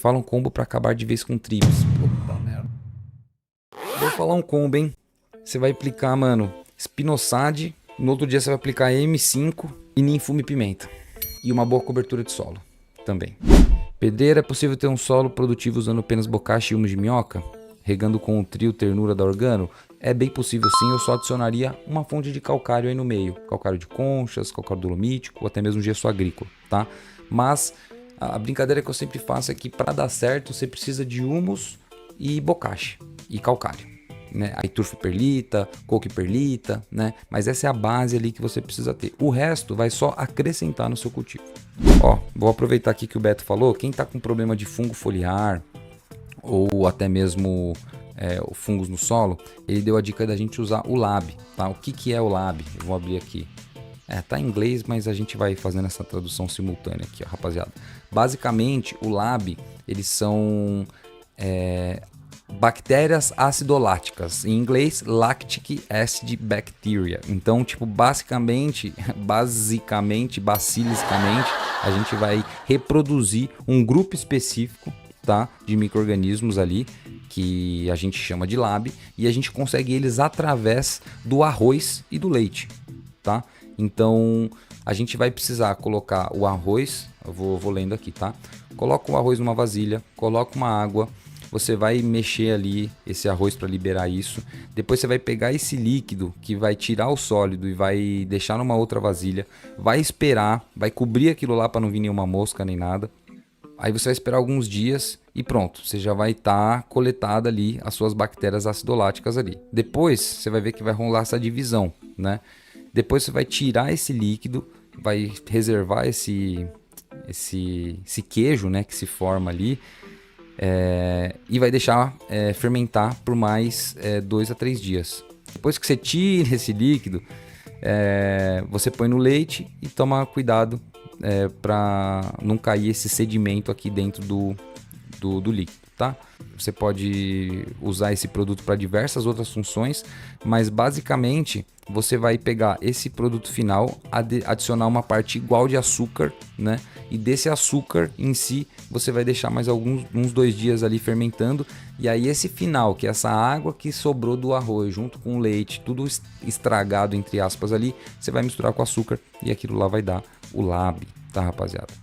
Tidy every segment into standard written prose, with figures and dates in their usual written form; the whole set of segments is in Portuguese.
fala um combo pra acabar de vez com tribos. Puta merda. Vou falar um combo, hein? Você vai aplicar, mano, Spinosad. No outro dia você vai aplicar M5 e Ninfume Pimenta. E uma boa cobertura de solo também. Pedreira, é possível ter um solo produtivo usando apenas bocache e humus de minhoca? Regando com o trio ternura da Organo? É bem possível sim, eu só adicionaria uma fonte de calcário aí no meio. Calcário de conchas, calcário dolomítico, ou até mesmo gesso agrícola, tá? Mas a brincadeira que eu sempre faço é que para dar certo você precisa de humus e bocache e calcário, né? Aí turfoperlita, coqueperlita, né? Mas essa é a base ali que você precisa ter. O resto vai só acrescentar no seu cultivo. Ó, vou aproveitar aqui que o Beto falou, quem tá com problema de fungo foliar ou até mesmo fungos no solo, ele deu a dica da gente usar o Lab, tá? O que é o Lab? Eu vou abrir aqui. Tá em inglês, mas a gente vai fazendo essa tradução simultânea aqui, ó, rapaziada. Basicamente, o Lab, eles são bactérias acidoláticas, em inglês lactic acid bacteria. Então, tipo, basicamente, bacilisticamente, a gente vai reproduzir um grupo específico, tá, de micro-organismos ali que a gente chama de Lab, e a gente consegue eles através do arroz e do leite, tá? Então a gente vai precisar colocar o arroz, eu vou lendo aqui, tá? Coloca o arroz numa vasilha, coloca uma água. Você vai mexer ali esse arroz para liberar isso. Depois você vai pegar esse líquido que vai tirar o sólido e vai deixar numa outra vasilha. Vai esperar, vai cobrir aquilo lá para não vir nenhuma mosca nem nada. Aí você vai esperar alguns dias e pronto, você já vai estar coletada ali as suas bactérias acidoláticas ali. Depois você vai ver que vai rolar essa divisão, né? Depois você vai tirar esse líquido, vai reservar esse queijo, né, que se forma ali. E vai deixar fermentar por mais 2 a 3 dias. Depois que você tira esse líquido, você põe no leite e toma cuidado para não cair esse sedimento aqui dentro do líquido, tá? Você pode usar esse produto para diversas outras funções, mas basicamente você vai pegar esse produto final, adicionar uma parte igual de açúcar, né? E desse açúcar em si você vai deixar mais uns 2 dias ali fermentando, e aí esse final, que é essa água que sobrou do arroz junto com o leite, tudo estragado entre aspas ali, você vai misturar com açúcar e aquilo lá vai dar o Lab, tá, rapaziada?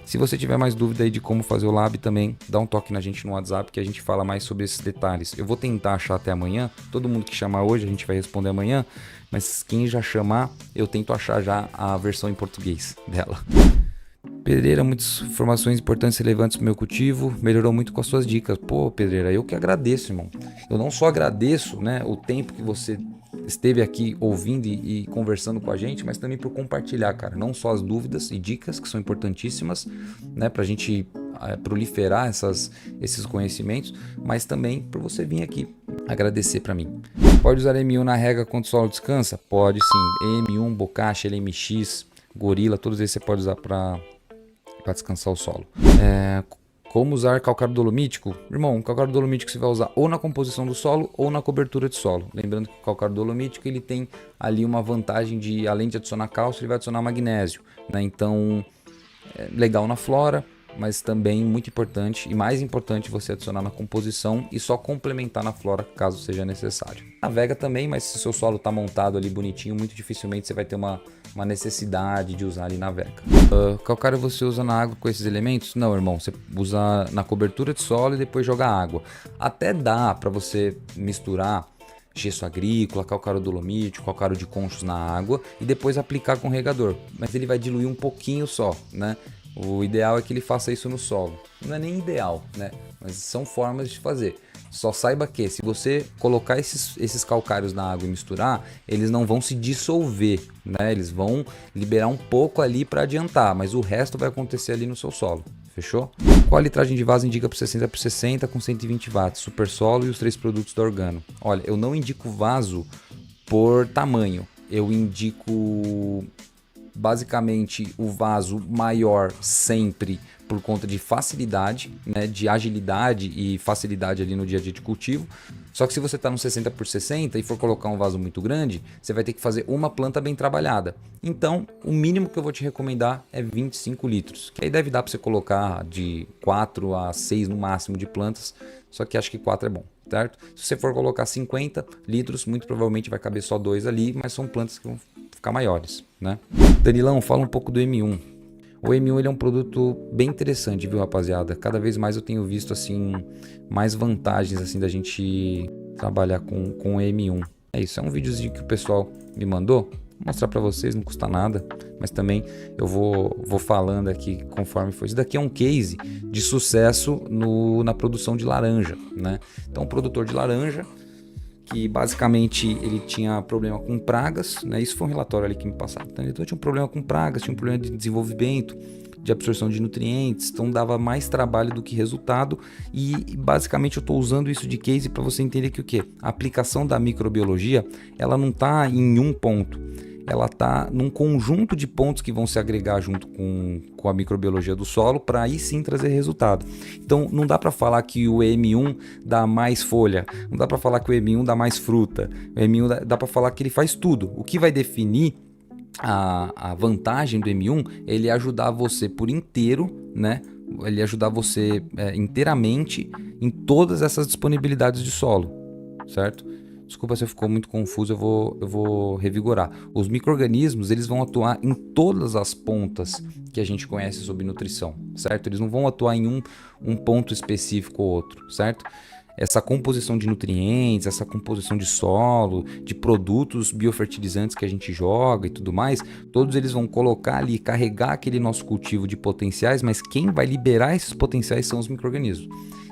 Se você tiver mais dúvida aí de como fazer o Lab também, dá um toque na gente no WhatsApp que a gente fala mais sobre esses detalhes. Eu vou tentar achar até amanhã, todo mundo que chamar hoje a gente vai responder amanhã, mas quem já chamar, eu tento achar já a versão em português dela. Pedreira, muitas informações importantes e relevantes pro meu cultivo, melhorou muito com as suas dicas. Pô, Pedreira, eu que agradeço, irmão. Eu não só agradeço, né, o tempo que você esteve aqui ouvindo e conversando com a gente, mas também por compartilhar, cara, não só as dúvidas e dicas que são importantíssimas, né, pra gente proliferar esses conhecimentos, mas também por você vir aqui agradecer para mim. Pode usar M1 na rega quando o solo descansa? Pode sim. M1, Bokashi, LMX, Gorila, todos esses você pode usar para descansar o solo. Como usar calcário dolomítico? Irmão, o calcário dolomítico você vai usar ou na composição do solo ou na cobertura de solo. Lembrando que o calcário dolomítico ele tem ali uma vantagem de, além de adicionar cálcio, ele vai adicionar magnésio, né? Então, legal na flora, mas também muito importante e mais importante você adicionar na composição e só complementar na flora caso seja necessário. Na vega também, mas se o seu solo está montado ali bonitinho, muito dificilmente você vai ter uma necessidade de usar ali na vega. Calcário você usa na água com esses elementos? Não, irmão, você usa na cobertura de solo e depois joga água. Até dá para você misturar gesso agrícola, calcário dolomítico, calcário de conchos na água e depois aplicar com regador, mas ele vai diluir um pouquinho só, né? O ideal é que ele faça isso no solo. Não é nem ideal, né? Mas são formas de fazer. Só saiba que se você colocar esses calcários na água e misturar, eles não vão se dissolver, né? Eles vão liberar um pouco ali para adiantar, mas o resto vai acontecer ali no seu solo. Fechou? Qual a litragem de vaso indica para 60x60 com 120 watts, super solo e os 3 produtos da Organo? Olha, eu não indico vaso por tamanho. Eu indico basicamente o vaso maior sempre por conta de facilidade, né, de agilidade e facilidade ali no dia a dia de cultivo. Só que se você está no 60 por 60 e for colocar um vaso muito grande, você vai ter que fazer uma planta bem trabalhada. Então, o mínimo que eu vou te recomendar é 25 litros, que aí deve dar para você colocar de 4 a 6 no máximo de plantas, só que acho que 4 é bom, certo? Se você for colocar 50 litros, muito provavelmente vai caber só 2 ali, mas são plantas que vão ficar maiores, né? Danilão, fala um pouco do M1. O M1 ele é um produto bem interessante, viu, rapaziada? Cada vez mais eu tenho visto assim mais vantagens assim da gente trabalhar com o M1. É isso, é um videozinho que o pessoal me mandou. Vou mostrar para vocês, não custa nada, mas também eu vou falando aqui conforme for. Isso daqui é um case de sucesso na produção de laranja, né? Então, um produtor de laranja que basicamente ele tinha problema com pragas, né? Isso foi um relatório ali que me passaram. Então, ele tinha um problema com pragas, tinha um problema de desenvolvimento, de absorção de nutrientes, então dava mais trabalho do que resultado. E basicamente eu estou usando isso de case para você entender que o que? A aplicação da microbiologia, ela não está em um ponto, ela está num conjunto de pontos que vão se agregar junto com a microbiologia do solo para aí sim trazer resultado. Então não dá para falar que o M1 dá mais folha, não dá para falar que o M1 dá mais fruta, o M1 dá para falar que ele faz tudo. O que vai definir a vantagem do M1 é ele ajudar você por inteiro, né? Ele ajudar você inteiramente em todas essas disponibilidades de solo, certo? Desculpa se ficou muito confuso, eu vou revigorar. Os micro-organismos, eles vão atuar em todas as pontas que a gente conhece sobre nutrição, certo? Eles não vão atuar em um ponto específico ou outro, certo? Essa composição de nutrientes, essa composição de solo, de produtos biofertilizantes que a gente joga e tudo mais, todos eles vão colocar ali, carregar aquele nosso cultivo de potenciais, mas quem vai liberar esses potenciais são os micro-organismos.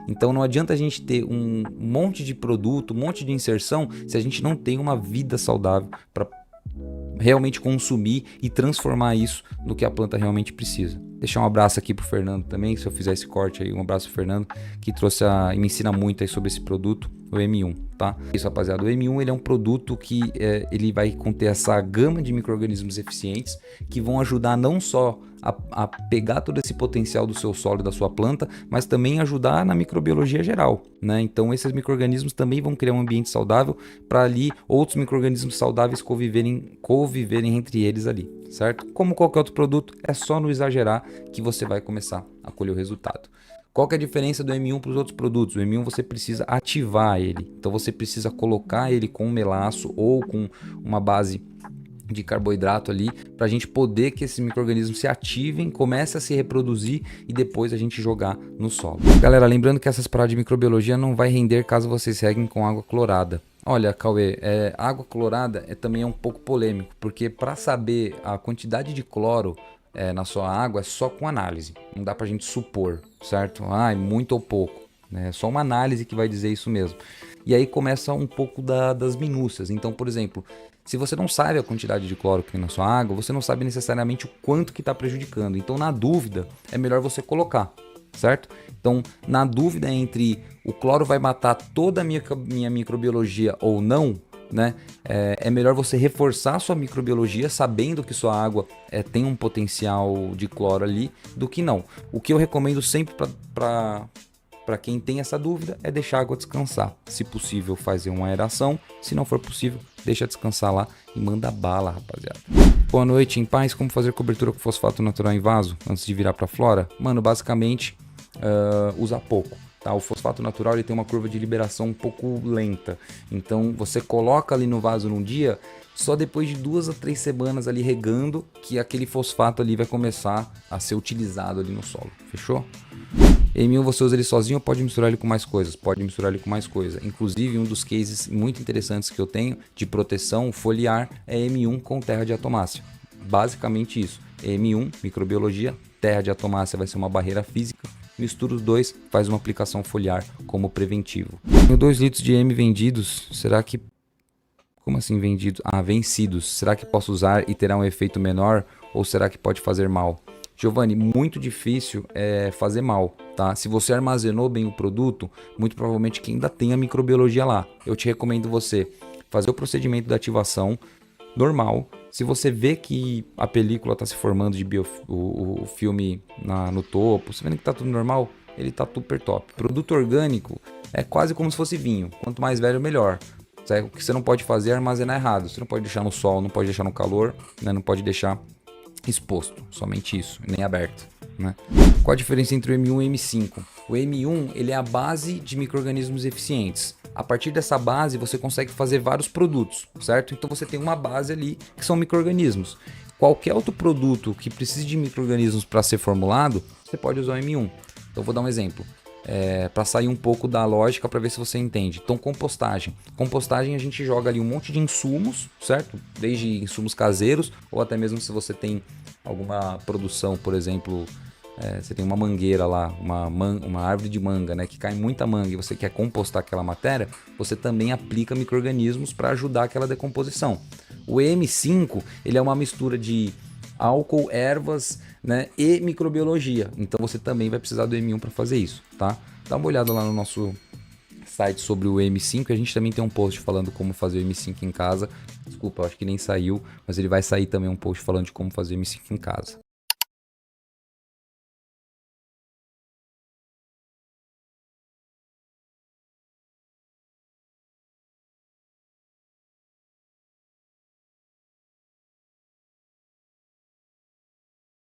Então não adianta a gente ter um monte de produto, um monte de inserção, se a gente não tem uma vida saudável para realmente consumir e transformar isso no que a planta realmente precisa. Deixar um abraço aqui pro Fernando também, se eu fizer esse corte aí, um abraço pro Fernando, que e me ensina muito aí sobre esse produto, o M1, tá? Isso, rapaziada, o M1 ele é um produto que ele vai conter essa gama de micro-organismos eficientes que vão ajudar não só a pegar todo esse potencial do seu solo e da sua planta, mas também ajudar na microbiologia geral, né? Então esses micro-organismos também vão criar um ambiente saudável para ali outros micro-organismos saudáveis conviverem entre eles ali, certo? Como qualquer outro produto, é só não exagerar que você vai começar a colher o resultado. Qual que é a diferença do M1 para os outros produtos? O M1 você precisa ativar ele, então você precisa colocar ele com um melaço ou com uma base de carboidrato ali, para a gente poder que esses micro-organismos se ativem, comecem a se reproduzir e depois a gente jogar no solo. Galera, lembrando que essas paradas de microbiologia não vai render caso vocês reguem com água clorada. Olha, Cauê, água clorada também é um pouco polêmico, porque para saber a quantidade de cloro na sua água é só com análise, não dá pra gente supor, certo? Muito ou pouco, né? É só uma análise que vai dizer isso mesmo. E aí começa um pouco das minúcias. Então, por exemplo, se você não sabe a quantidade de cloro que tem na sua água, você não sabe necessariamente o quanto que está prejudicando. Então, na dúvida, é melhor você colocar, certo? Então, na dúvida entre o cloro vai matar toda a minha microbiologia ou não, né? É melhor você reforçar a sua microbiologia sabendo que sua água tem um potencial de cloro ali do que não. O que eu recomendo sempre para quem tem essa dúvida é deixar a água descansar. Se possível, fazer uma aeração. Se não for possível, deixa descansar lá e manda bala, rapaziada. Boa noite, em paz. Como fazer cobertura com fosfato natural em vaso antes de virar para flora? Mano, basicamente, usa pouco. Tá? O fosfato natural ele tem uma curva de liberação um pouco lenta. Então, você coloca ali no vaso num dia, só depois de 2 a 3 semanas ali regando, que aquele fosfato ali vai começar a ser utilizado ali no solo. Fechou? M1 você usa ele sozinho ou pode misturar ele com mais coisas? Pode misturar ele com mais coisa. Inclusive, um dos cases muito interessantes que eu tenho de proteção foliar é M1 com terra de atomácea. Basicamente isso. M1, microbiologia, terra de atomácea vai ser uma barreira física. Mistura os dois, faz uma aplicação foliar como preventivo. Tenho 2 litros de M vendidos. Será que... Como assim vendidos? Vencidos. Será que posso usar e terá um efeito menor? Ou será que pode fazer mal? Giovanni, muito difícil fazer mal, tá? Se você armazenou bem o produto, muito provavelmente que ainda tem a microbiologia lá. Eu te recomendo você fazer o procedimento da ativação normal, Se você vê que a película está se formando de o filme no topo, você vendo que está tudo normal, ele está super top. Produto orgânico é quase como se fosse vinho. Quanto mais velho, melhor. O que você não pode fazer é armazenar errado. Você não pode deixar no sol, não pode deixar no calor, né? Não pode deixar exposto. Somente isso, nem aberto. Né? Qual a diferença entre o M1 e o M5? O M1 ele é a base de micro-organismos eficientes. A partir dessa base você consegue fazer vários produtos, certo? Então você tem uma base ali que são micro-organismos. Qualquer outro produto que precise de micro-organismos para ser formulado, você pode usar o M1. Então eu vou dar um exemplo. Para sair um pouco da lógica para ver se você entende. Então, compostagem. Compostagem a gente joga ali um monte de insumos, certo? Desde insumos caseiros ou até mesmo se você tem alguma produção, por exemplo, você tem uma mangueira lá, uma árvore de manga, né, que cai muita manga e você quer compostar aquela matéria, você também aplica micro-organismos para ajudar aquela decomposição. O EM5 ele é uma mistura de álcool, ervas, né, e microbiologia. Então você também vai precisar do M1 para fazer isso, tá? Dá uma olhada lá no nosso site sobre o M5. A gente também tem um post falando como fazer o M5 em casa. Desculpa, eu acho que nem saiu, mas ele vai sair também um post falando de como fazer o M5 em casa.